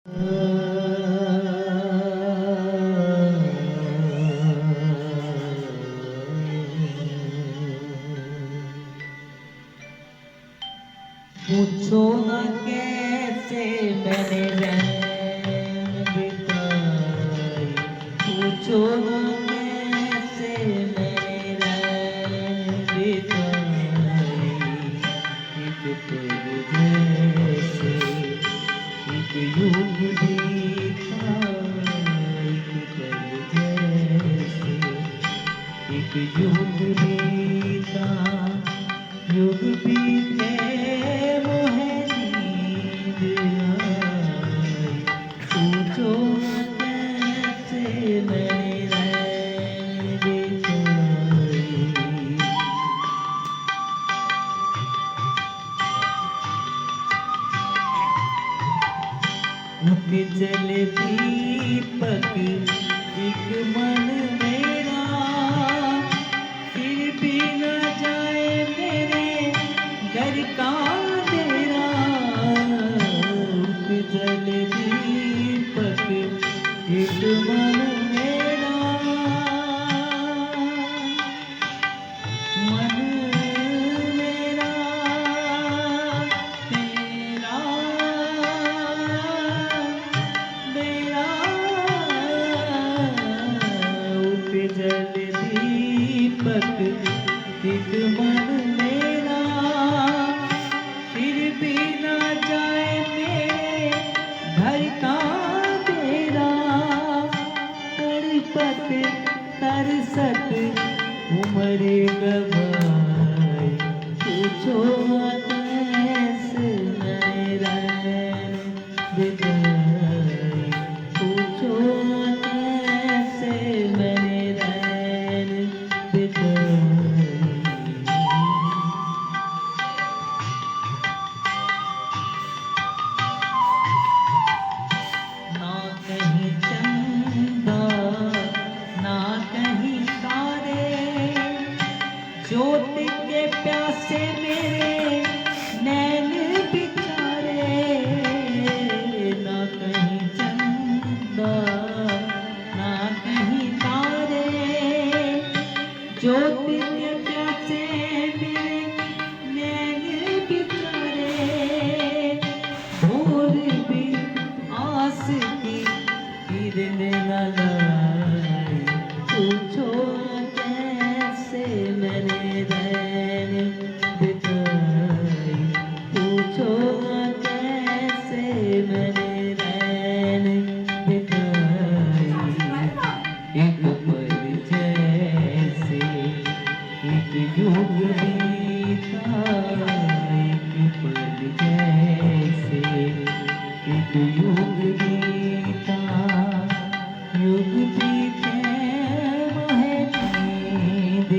पूछो न कैसे मैंने रैन बिताई, पूछो न कैसे मैंने रैन बिताई। एक पल जैसे एक युग बीता, एक पल जैसे एक युग बीता, युग बीते मोहे नींद आई। पूछो कैसे मैंने रैन बिताई। उठ चले दीपक एक मन मेरा, फिर भी न जाए मेरे घर का अंधेरा। उठ चले दीपक एक मन मेरा, मन मेरा तेरा मेरा। उठ जल दीपक एक मन मेरा, फिर भी न जाए मेरे घर का तेरा। तड़पत तरसत उम्र गवाई, पूछो कैसे मैंने रैन बिताई। पूछो कैसे मैंने रैन बिताई। ना कहीं चंदा ना कहीं तारे, ज्योति के प्यासे मेरे नैन बिचारे। ना कहीं चंदा ना कहीं तारे, ज्योति के प्यासे मेरे नैन बिचारे। भोर भी आस की किरण न लाई, पूछो कैसे मैंने रैन बिताई। पूछो कैसे मैंने रैन बिताई। एक पल जैसे एक युग बीता, एक पल जैसे एक युग बीता, युग बीते मोहे नींद